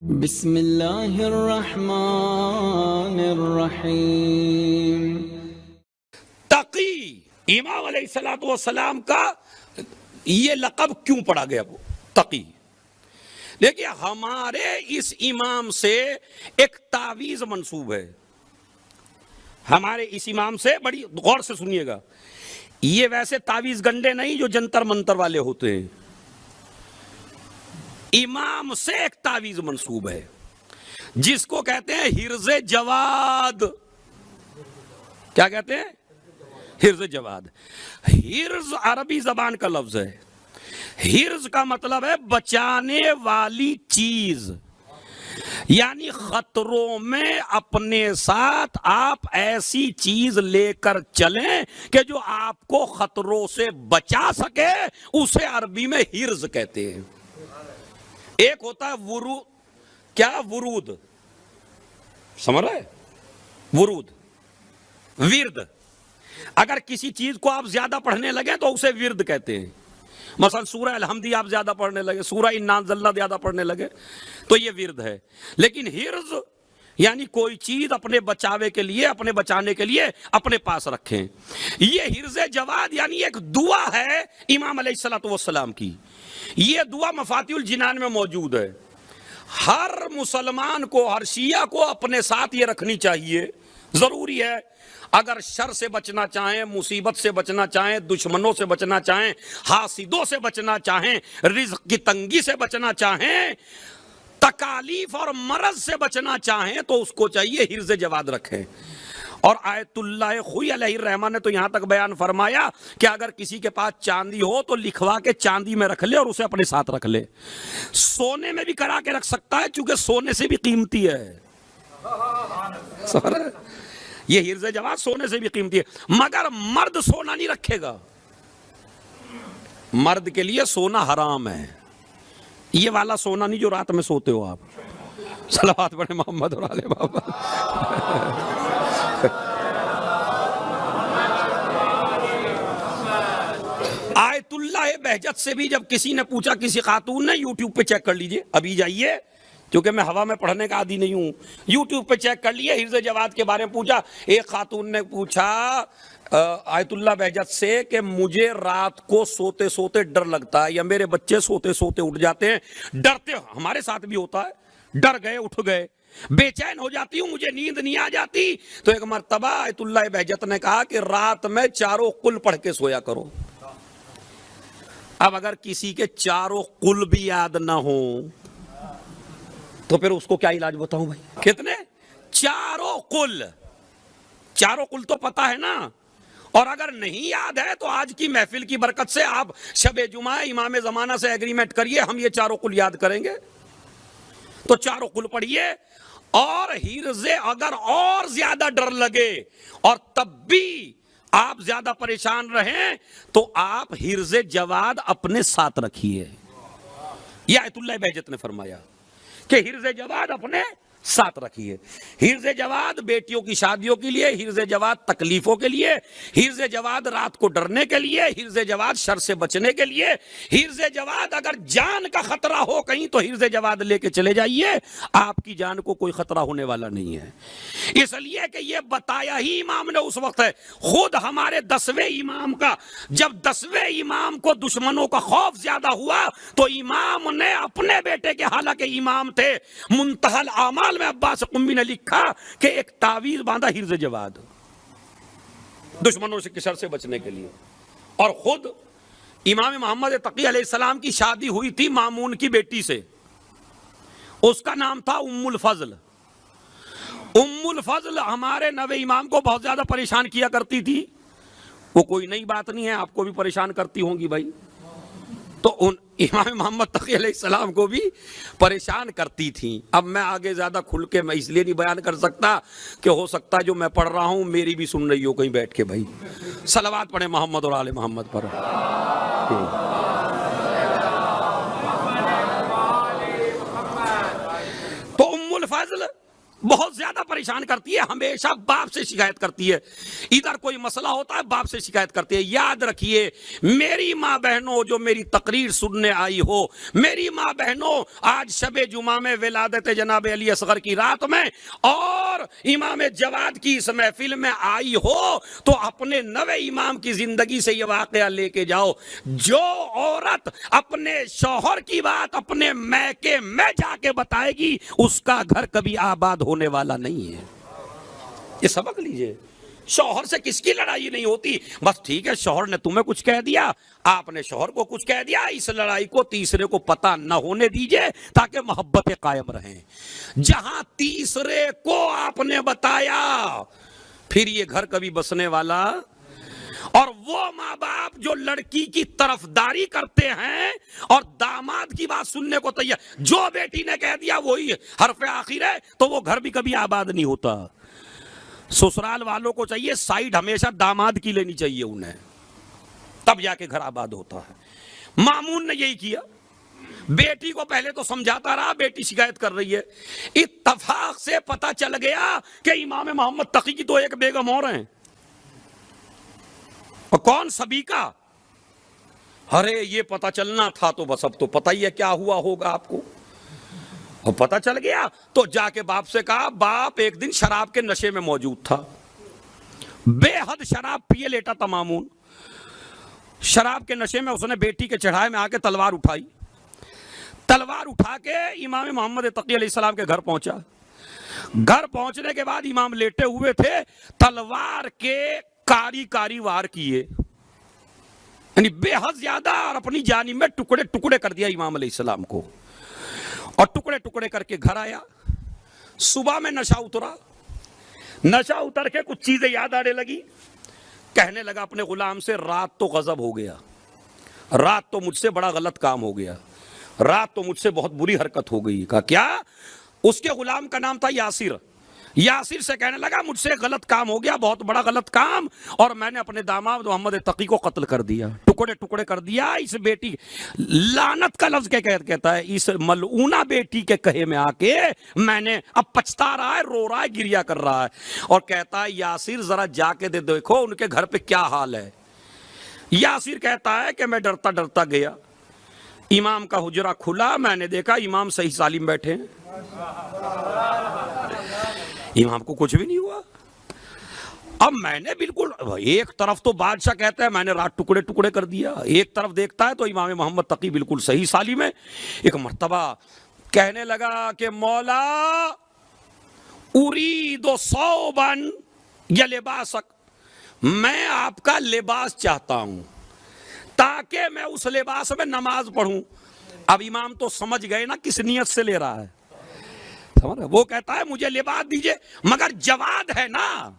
بسم اللہ الرحمن الرحیم۔ تقی، امام علیہ السلام کا یہ لقب کیوں پڑا گیا وہ تقی؟ دیکھیے ہمارے اس امام سے ایک تعویذ منسوب ہے، ہمارے اس امام سے، بڑی غور سے سنیے گا، یہ ویسے تعویذ گنڈے نہیں جو جنتر منتر والے ہوتے ہیں، امام سے ایک تعویذ منسوب ہے جس کو کہتے ہیں حرز جواد۔ کیا کہتے ہیں؟ حرز جواد۔ حرز عربی زبان کا لفظ ہے، حرز کا مطلب ہے بچانے والی چیز، یعنی خطروں میں اپنے ساتھ آپ ایسی چیز لے کر چلیں کہ جو آپ کو خطروں سے بچا سکے، اسے عربی میں حرز کہتے ہیں۔ ایک ہوتا ہے ورود، کیا ورود، سمجھ رہے؟ ورود، ورد، اگر کسی چیز کو آپ زیادہ پڑھنے لگے تو اسے ورد کہتے ہیں۔ مثلا سورہ الحمدی آپ زیادہ پڑھنے لگے، سورہ انا انزلنا زیادہ پڑھنے لگے تو یہ ورد ہے۔ لیکن حرز یعنی کوئی چیز اپنے بچاوے کے لیے، اپنے بچانے کے لیے اپنے پاس رکھیں۔ یہ حرز جواد یعنی ایک دعا ہے امام علیہ السلام کی۔ یہ دعا مفاتیح الجنان میں موجود ہے۔ ہر مسلمان کو، ہر شیعہ کو اپنے ساتھ یہ رکھنی چاہیے، ضروری ہے۔ اگر شر سے بچنا چاہیں، مصیبت سے بچنا چاہیں، دشمنوں سے بچنا چاہیں، حاسدوں سے بچنا چاہیں، رزق کی تنگی سے بچنا چاہیں، تکالیف اور مرض سے بچنا چاہیں تو اس کو چاہیے حرز جواد رکھیں۔ اور آیت اللہ خوئی علیہ الرحمہ نے تو یہاں تک بیان فرمایا کہ اگر کسی کے پاس چاندی ہو تو لکھوا کے چاندی میں رکھ لے اور اسے اپنے ساتھ رکھ لے۔ سونے میں بھی کرا کے رکھ سکتا ہے چونکہ سونے سے بھی قیمتی ہے۔ یہ حرز جواد سونے سے بھی قیمتی ہے، مگر مرد سونا نہیں رکھے گا، مرد کے لیے سونا حرام ہے۔ یہ والا سونا نہیں جو رات میں سوتے ہو آپ۔ صلوات پڑھیں محمد اور آل محمد۔ آیت اللہ بہجت سے بھی جب کسی نے پوچھا، کسی خاتون نے، یوٹیوب پہ چیک کر لیجئے، ابھی جائیے کیونکہ میں ہوا میں پڑھنے کا عادی نہیں ہوں، یوٹیوب پہ چیک کر لیے، حرز جواد کے بارے میں پوچھا۔ ایک خاتون نے پوچھا آیت اللہ بہجت سے کہ مجھے رات کو سوتے سوتے ڈر لگتا ہے، یا میرے بچے سوتے سوتے اٹھ جاتے ہیں، ڈرتے، ہمارے ساتھ بھی ہوتا ہے، ڈر گئے اٹھ گئے، بے چین ہو جاتی ہوں، مجھے نیند نہیں آ جاتی۔ تو ایک مرتبہ آیت اللہ بہجت نے کہا کہ رات میں چاروں قل پڑھ کے سویا کرو۔ اب اگر کسی کے چاروں قل بھی یاد نہ ہو تو پھر اس کو کیا علاج بتاؤں بھائی؟ کتنے؟ چاروں قل، چاروں قل تو پتا ہے نا۔ اور اگر نہیں یاد ہے تو آج کی محفل کی برکت سے آپ شب جمعہ امام زمانہ سے ایگریمنٹ کریے، ہم یہ چاروں قل یاد کریں گے۔ تو چاروں قل پڑھیے، اور حرز اگر اور زیادہ ڈر لگے اور تب بھی آپ زیادہ پریشان رہیں تو آپ حرز جواد اپنے ساتھ رکھیے۔ یہ آیت اللہ بہجت نے فرمایا کہ حرز جواد اپنے ساتھ رکھیے۔ حرز جواد بیٹیوں کی شادیوں کے لیے، حرز جواد تکلیفوں کے لیے، حرز جواد رات کو ڈرنے کے لیے، حرز جواد شر سے بچنے کے لیے، حرز جواد اگر جان کا خطرہ ہو کہیں تو حرز جواد لے کے چلے جائیے، آپ کی جان کو کوئی خطرہ ہونے والا نہیں ہے۔ اس لیے کہ یہ بتایا ہی امام نے اس وقت ہے۔ خود ہمارے 10ویں امام کا، جب 10ویں امام کو دشمنوں کا خوف زیادہ ہوا تو امام نے اپنے بیٹے کے، حالانکہ امام تھے، منتہی الاعمال میں عباس قمی نے لکھا کہ ایک تعویذ باندھا حرز جواد، دشمنوں سے کشر سے بچنے کے لیے۔ اور خود امام محمد تقی علیہ السلام کی شادی ہوئی تھی مامون کی بیٹی سے، اس کا نام تھا ام الفضل۔ ام الفضل ہمارے 9ویں امام کو بہت زیادہ پریشان کیا کرتی تھی، وہ کوئی نئی بات نہیں ہے، آپ کو بھی پریشان کرتی ہوں گی بھائی۔ تو امام محمد تقی علیہ السلام کو بھی پریشان کرتی تھیں۔ اب میں آگے زیادہ کھل کے میں اس لیے نہیں بیان کر سکتا کہ ہو سکتا ہے جو میں پڑھ رہا ہوں میری بھی سن رہی ہو کہیں بیٹھ کے بھائی۔ صلوات پڑھیں محمد اور آل محمد پر۔ تو ام الفضل بہت زیادہ پریشان کرتی ہے، ہمیشہ باپ سے شکایت کرتی ہے، ادھر کوئی مسئلہ ہوتا ہے باپ سے شکایت کرتی ہے۔ یاد رکھیے میری ماں بہنوں جو میری تقریر سننے آئی ہو، میری ماں بہنوں آج شب جمعہ میں ولادت جناب علی اصغر کی رات میں اور امام جواد کی اس محفل میں آئی ہو تو اپنے نوے امام کی زندگی سے یہ واقعہ لے کے جاؤ، جو عورت اپنے شوہر کی بات اپنے میکے میں جا کے بتائے گی اس کا گھر کبھی آباد ہونے والا نہیں ہے۔ یہ سبق لیجئے، شوہر سے کس کی لڑائی نہیں ہوتی، بس ٹھیک ہے شوہر نے تمہیں کچھ کہہ دیا، آپ نے شوہر کو کچھ کہہ دیا، اس لڑائی کو تیسرے کو پتہ نہ ہونے دیجئے تاکہ محبتیں قائم رہیں۔ جہاں تیسرے کو آپ نے بتایا پھر یہ گھر کبھی بسنے والا، اور وہ ماں باپ جو لڑکی کی طرفداری کرتے ہیں اور داماد کی بات سننے کو تیار، جو بیٹی نے کہہ دیا وہی حرف آخر ہے، تو وہ گھر بھی کبھی آباد نہیں ہوتا۔ سسرال والوں کو چاہیے سائیڈ ہمیشہ داماد کی لینی چاہیے انہیں، تب جا کے گھر آباد ہوتا ہے۔ مامون نے یہی کیا، بیٹی کو پہلے تو سمجھاتا رہا، بیٹی شکایت کر رہی ہے، اتفاق سے پتہ چل گیا کہ امام محمد تقی کی تو ایک بیگم اور ہیں، اور کون سبھی کا؟ ارے یہ پتہ چلنا تھا تو بس اب تو پتہ ہی ہے کیا ہوا ہوگا آپ کو، اور پتہ چل گیا تو جا کے باپ سے کہا، باپ ایک دن شراب کے نشے میں موجود تھا، بے حد شراب پیے لیٹا تھا مامون، شراب کے نشے میں اس نے بیٹی کے چڑھائے میں آ کے تلوار اٹھائی، تلوار اٹھا کے امام محمد تقی علیہ السلام کے گھر پہنچا۔ گھر پہنچنے کے بعد امام لیٹے ہوئے تھے، تلوار کے کاری کاری وار کیے، یعنی بے حد زیادہ، اور اپنی جانب میں ٹکڑے ٹکڑے کر دیا امام علیہ السلام کو، اور ٹکڑے ٹکڑے کر کے گھر آیا۔ صبح میں نشہ اترا، نشہ اتر کے کچھ چیزیں یاد آنے لگی، کہنے لگا اپنے غلام سے، رات تو غضب ہو گیا، رات تو مجھ سے بڑا غلط کام ہو گیا، رات تو مجھ سے بہت بری حرکت ہو گئی۔ کہا کیا؟ اس کے غلام کا نام تھا یاسر، یاسر سے کہنے لگا مجھ سے غلط کام ہو گیا، بہت بڑا غلط کام، اور میں نے اپنے داماد محمد تقی کو قتل کر دیا، ٹکڑے ٹکڑے کر دیا۔ اس بیٹی، لعنت کا لفظ کہتا ہے، اس ملعونہ بیٹی کے کہے میں آ کے میں نے اب پچھتا رہا ہے، رو رہا ہے، گریا کر رہا ہے، اور کہتا ہے یاسر ذرا جا کے دیکھو ان کے گھر پہ کیا حال ہے۔ یاسر کہتا ہے کہ میں ڈرتا ڈرتا گیا، امام کا حجرہ کھلا، میں نے دیکھا امام صحیح سالم بیٹھے ہیں، امام کو کچھ بھی نہیں ہوا۔ اب میں نے بالکل، ایک طرف تو بادشاہ کہتا ہے میں نے رات ٹکڑے ٹکڑے کر دیا، ایک طرف دیکھتا ہے تو امام محمد تقی بالکل صحیح سالم ہے۔ ایک مرتبہ کہنے لگا کہ مولا ارید ثوبا یا لباسک، میں آپ کا لباس چاہتا ہوں تاکہ میں اس لباس میں نماز پڑھوں۔ اب امام تو سمجھ گئے نا کس نیت سے لے رہا ہے، وہ کہتا ہے مجھے لباس دیجئے، مگر جواد ہے نا،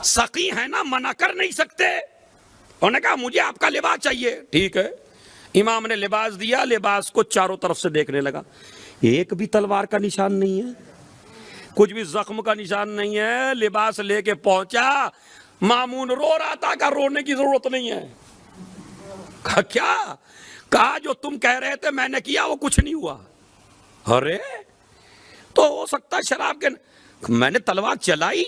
سقی ہے نا، منع کر نہیں سکتے۔ انہوں نے کہا مجھے آپ کا لباس چاہیے، ٹھیک ہے۔ امام نے لباس دیا، لباس کو چاروں طرف سے دیکھنے لگا، ایک بھی تلوار کا نشان نہیں ہے، کچھ بھی زخم کا نشان نہیں ہے۔ لباس لے کے پہنچا، مامون رو رہا تھا، کہا رونے کی ضرورت نہیں ہے۔ کہا کیا؟ کہا جو تم کہہ رہے تھے میں نے کیا وہ کچھ نہیں ہوا۔ ارے تو ہو سکتا شراب کے، میں نے تلوار چلائی،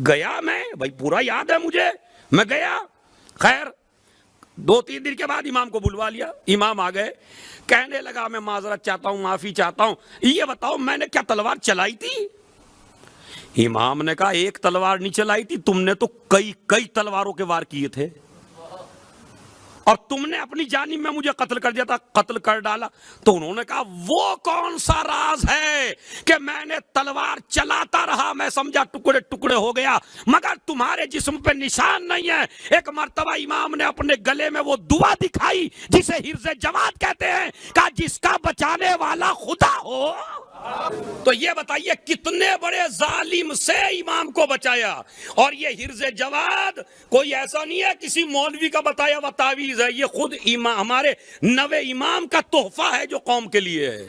گیا میں، بھائی پورا یاد ہے مجھے، میں گیا۔ خیر 2-3 دن کے بعد امام کو بلوا لیا، امام آ گئے، کہنے لگا میں معذرت چاہتا ہوں، معافی چاہتا ہوں، یہ بتاؤ میں نے کیا تلوار چلائی تھی؟ امام نے کہا ایک تلوار نہیں چلائی تھی، تم نے تو کئی تلواروں کے وار کیے تھے، اور تم نے اپنی جانب میں مجھے قتل کر دیا تھا، قتل کر ڈالا۔ تو انہوں نے کہا وہ کون سا راز ہے کہ میں نے تلوار چلاتا رہا، میں سمجھا ٹکڑے ٹکڑے ہو گیا، مگر تمہارے جسم پہ نشان نہیں ہے۔ ایک مرتبہ امام نے اپنے گلے میں وہ دعا دکھائی جسے حرز جواد کہتے ہیں، کہا جس کا بچانے والا خدا ہو۔ تو یہ بتائیے کتنے بڑے ظالم سے امام کو بچایا، اور یہ حرز جواد کوئی ایسا نہیں ہے کسی مولوی کا بتایا ہوا تعویذ ہے، یہ خود ہمارے نوے امام کا تحفہ ہے جو قوم کے لیے ہے۔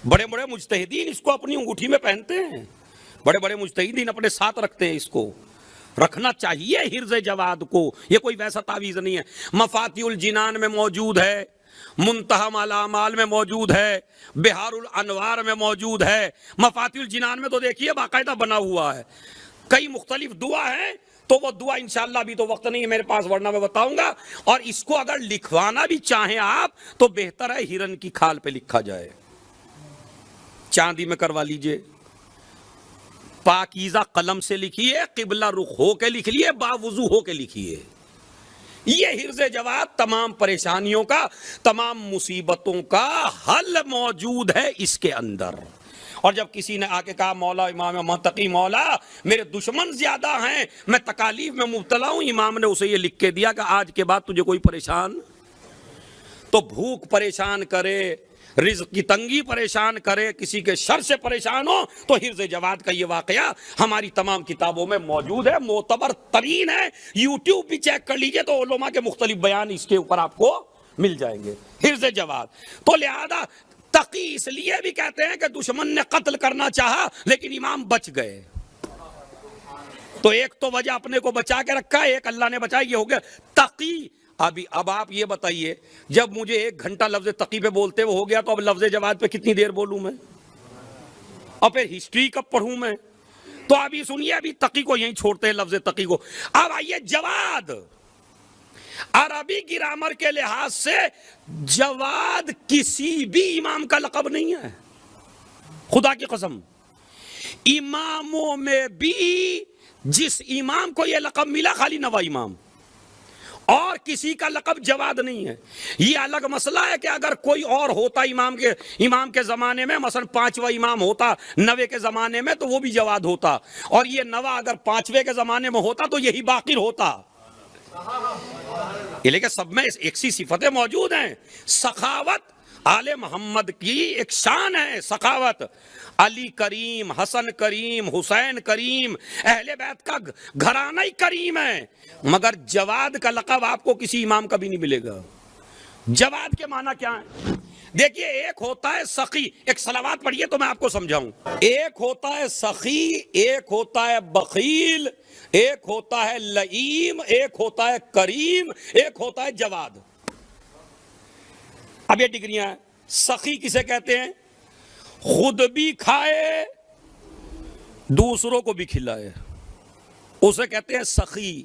بڑے بڑے مجتہدین اس کو اپنی انگوٹھی میں پہنتے ہیں، بڑے بڑے مجتہدین اپنے ساتھ رکھتے ہیں، اس کو رکھنا چاہیے حرز جواد کو، یہ کوئی ویسا تعویذ نہیں ہے۔ مفاتیح الجنان میں موجود ہے، منتہم الاعمال میں موجود ہے، بہار الانوار میں موجود ہے، مفاتیح الجنان میں تو دیکھیے باقاعدہ بنا ہوا ہے، کئی مختلف دعا ہیں، تو وہ دعا انشاءاللہ ابھی تو وقت نہیں ہے میرے پاس ورنہ میں بتاؤں گا، اور اس کو اگر لکھوانا بھی چاہیں آپ تو بہتر ہے ہرن کی کھال پہ لکھا جائے، چاندی میں کروا لیجئے، پاکیزہ قلم سے لکھیے، قبلہ رخ ہو کے لکھ لیے، باوضو ہو کے لکھیے، یہ حرز جواد تمام پریشانیوں کا، تمام مصیبتوں کا حل موجود ہے اس کے اندر۔ اور جب کسی نے آ کے کہا مولا امام منطقی مولا میرے دشمن زیادہ ہیں، میں تکالیف میں مبتلا ہوں، امام نے اسے یہ لکھ کے دیا کہ آج کے بعد تجھے کوئی پریشان، تو بھوک پریشان کرے، رزق کی تنگی پریشان کرے، کسی کے شر سے پریشان ہو، تو حرز جواد کا یہ واقعہ ہماری تمام کتابوں میں موجود ہے، معتبر ترین ہے، یوٹیوب بھی چیک کر لیجئے تو علماء کے مختلف بیان اس کے اوپر آپ کو مل جائیں گے، حرز جواد۔ تو لہذا تقی اس لیے بھی کہتے ہیں کہ دشمن نے قتل کرنا چاہا لیکن امام بچ گئے، تو ایک تو وجہ اپنے کو بچا کے رکھا ہے، ایک اللہ نے بچایا، یہ ہو گیا تقی۔ اب آپ یہ بتائیے جب مجھے 1 گھنٹہ لفظ تقی پہ بولتے وہ ہو گیا تو اب لفظ جواد پہ کتنی دیر بولوں میں، اور پھر ہسٹری کب پڑھوں میں؟ تو ابھی سنیے، ابھی تقی کو یہیں چھوڑتے ہیں، لفظ تقی کو۔ اب آئیے جواد، عربی گرامر کے لحاظ سے جواد کسی بھی امام کا لقب نہیں ہے، خدا کی قسم، اماموں میں بھی جس امام کو یہ لقب ملا خالی نوا امام، اور کسی کا لقب جواد نہیں ہے۔ یہ الگ مسئلہ ہے کہ اگر کوئی اور ہوتا امام کے زمانے میں، مثلا 5واں امام ہوتا نوے کے زمانے میں تو وہ بھی جواد ہوتا، اور یہ نوا اگر 5ویں کے زمانے میں ہوتا تو یہی باقر ہوتا، لیکن سب میں ایک سی صفتیں موجود ہیں۔ سخاوت آل محمد کی ایک شان ہے، سخاوت، علی کریم، حسن کریم، حسین کریم، اہل بیت کا گھرانہ ہی کریم ہے، مگر جواد کا لقب آپ کو کسی امام کا بھی نہیں ملے گا۔ جواد کے معنی کیا ہے؟ دیکھیے، ایک ہوتا ہے سخی، ایک صلوات پڑھیے تو میں آپ کو سمجھاؤں، ایک ہوتا ہے سخی، ایک ہوتا ہے بخیل، ایک ہوتا ہے لئیم، ایک ہوتا ہے کریم، ایک ہوتا ہے جواد۔ اب یہ ڈگریاں ہیں۔ سخی کسے کہتے ہیں؟ خود بھی کھائے دوسروں کو بھی کھلائے، اسے کہتے ہیں سخی۔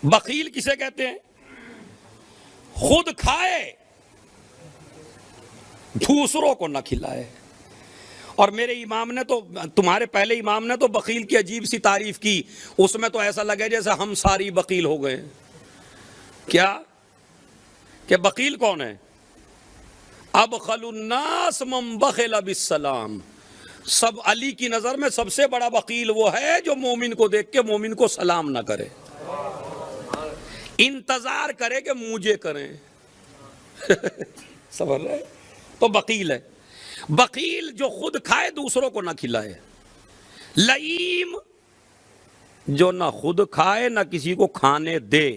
بخیل کسے کہتے ہیں؟ خود کھائے دوسروں کو نہ کھلائے۔ اور میرے امام نے تو، تمہارے پہلے امام نے تو بخیل کی عجیب سی تعریف کی، اس میں تو ایسا لگے جیسے ہم ساری بخیل ہو گئے۔ کیا کہ بخیل کون ہے؟ ابخل الناس من بخل بالسلام، سب علی کی نظر میں سب سے بڑا بخیل وہ ہے جو مومن کو دیکھ کے مومن کو سلام نہ کرے، انتظار کرے کہ مجھے کریں۔ سمجھ رہے؟ تو بخیل ہے۔ بخیل جو خود کھائے دوسروں کو نہ کھلائے۔ لئیم جو نہ خود کھائے نہ کسی کو کھانے دے،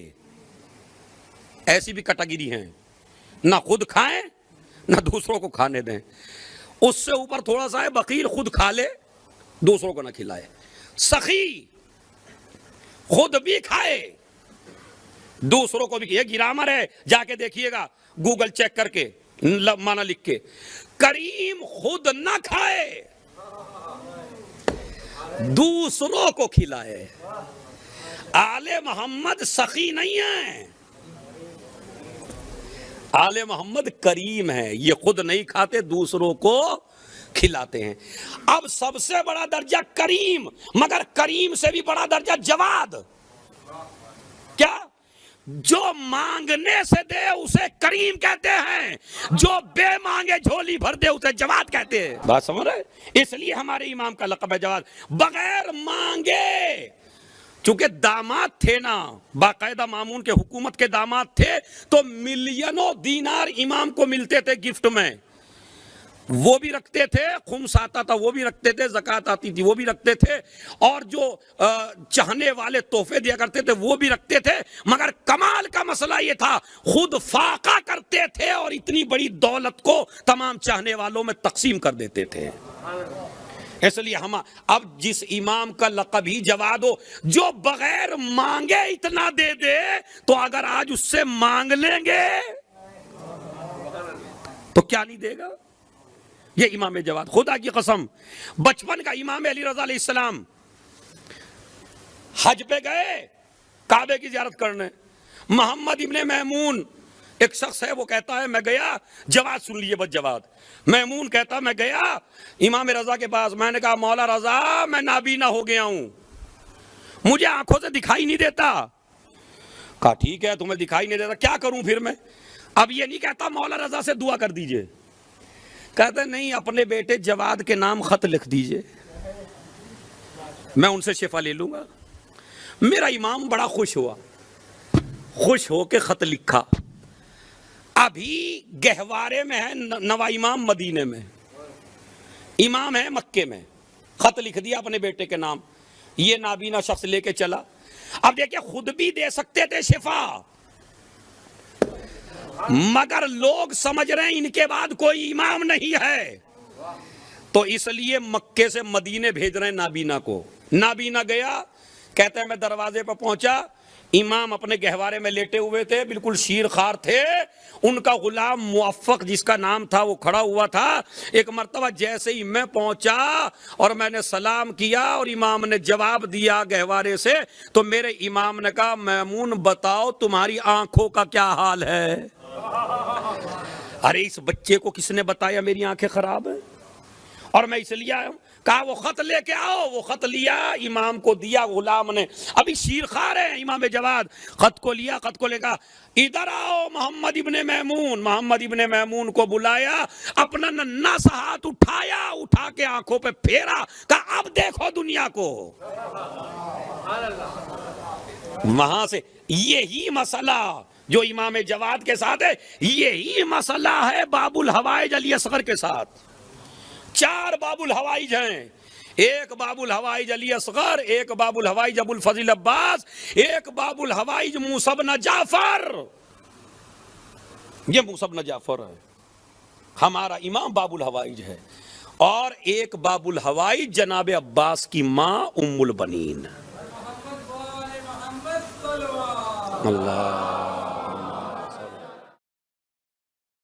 ایسی بھی کیٹیگری ہیں، نہ خود کھائیں نہ دوسروں کو کھانے دیں۔ اس سے اوپر تھوڑا سا ہے بخیل، خود کھا لے دوسروں کو نہ کھلائے۔ سخی خود بھی کھائے دوسروں کو بھی، یہ گرامر ہے، جا کے دیکھیے گا گوگل چیک کر کے معنی لکھ کے۔ کریم خود نہ کھائے دوسروں کو کھلائے۔ آل محمد سخی نہیں ہے، آل محمد کریم ہے، یہ خود نہیں کھاتے دوسروں کو کھلاتے ہیں۔ اب سب سے بڑا درجہ کریم، مگر کریم سے بھی بڑا درجہ جواد۔ کیا؟ جو مانگنے سے دے اسے کریم کہتے ہیں، جو بے مانگے جھولی بھر دے اسے جواد کہتے ہیں۔ بات سمجھ رہے؟ اس لیے ہمارے امام کا لقب ہے جواد، بغیر مانگے۔ چونکہ داماد تھے نا، باقاعدہ مامون کے حکومت کے داماد تھے، تو ملینوں دینار امام کو ملتے تھے گفٹ میں، وہ بھی رکھتے تھے، خمس آتا تھا وہ بھی رکھتے تھے، زکوٰۃ آتی تھی وہ بھی رکھتے تھے، اور جو چاہنے والے تحفے دیا کرتے تھے وہ بھی رکھتے تھے، مگر کمال کا مسئلہ یہ تھا خود فاقہ کرتے تھے اور اتنی بڑی دولت کو تمام چاہنے والوں میں تقسیم کر دیتے تھے۔ اس لیے ہم اب جس امام کا لقب ہی جواد ہو، جو بغیر مانگے اتنا دے دے، تو اگر آج اس سے مانگ لیں گے تو کیا نہیں دے گا؟ یہ امام جواد، خدا کی قسم بچپن کا امام علی رضا علیہ السلام حج پہ گئے کعبے کی زیارت کرنے، محمد ابن میمون ایک شخص ہے وہ کہتا ہے میں گیا، جواد سن لیے بس جواد، میمون کہتا میں گیا امام رضا کے پاس، میں نے کہا مولا رضا میں نابینا ہو گیا ہوں، مجھے آنکھوں سے دکھائی نہیں دیتا۔ کہا ٹھیک ہے تمہیں دکھائی نہیں دیتا، کیا کروں پھر میں؟ اب یہ نہیں کہتا مولا رضا سے دعا کر دیجئے، کہتے نہیں اپنے بیٹے جواد کے نام خط لکھ دیجئے، میں ان سے شفا لے لوں گا۔ میرا امام بڑا خوش ہوا، خوش ہو کے خط لکھا، ابھی گہوارے میں ہے نوا امام مدینے میں، امام ہے مکے میں، خط لکھ دیا اپنے بیٹے کے نام، یہ نابینا شخص لے کے چلا۔ اب دیکھیں خود بھی دے سکتے تھے شفا، مگر لوگ سمجھ رہے ہیں ان کے بعد کوئی امام نہیں ہے، تو اس لیے مکے سے مدینے بھیج رہے ہیں نابینا کو۔ نابینا گیا، کہتے ہیں میں دروازے پہ پہنچا، امام اپنے گہوارے میں لیٹے ہوئے تھے، بالکل شیر خوار تھے، ان کا غلام موفق جس کا نام تھا وہ کھڑا ہوا تھا۔ ایک مرتبہ جیسے ہی میں پہنچا اور میں نے سلام کیا اور امام نے جواب دیا گہوارے سے، تو میرے امام نے کہا میمون بتاؤ تمہاری آنکھوں کا کیا حال ہے؟ ارے اس بچے کو کس نے بتایا میری آنکھیں خراب ہیں؟ اور میں اس لیے آیا ہوں، کہا وہ خط لے کے آؤ، وہ خط لیا، امام کو دیا، غلام نے، ابھی شیر خوار ہے امام جواد، خط کو لیا، خط کو لے کہا ادھر آؤ محمد ابن میمون، محمد ابن میمون کو بلایا، اپنا ننھا سا ہاتھ اٹھایا، اٹھا کے آنکھوں پہ پھیرا، کہا اب دیکھو دنیا کو۔ وہاں سے یہی مسئلہ جو امام جواد کے ساتھ ہے، یہی مسئلہ ہے باب الحوائج علی اصغر کے ساتھ۔ 4 باب الحوائج ہیں، ایک باب الحوائج علی اصغر، ایک باب الحوائج ابو الفضل عباس، ایک باب الحوائج موسیٰ بن جعفر۔ یہ موسیٰ بن جعفر ہے، ہمارا امام باب الحوائج ہے، اور ایک باب الحوائج جناب عباس کی ماں ام البنین۔ اللہ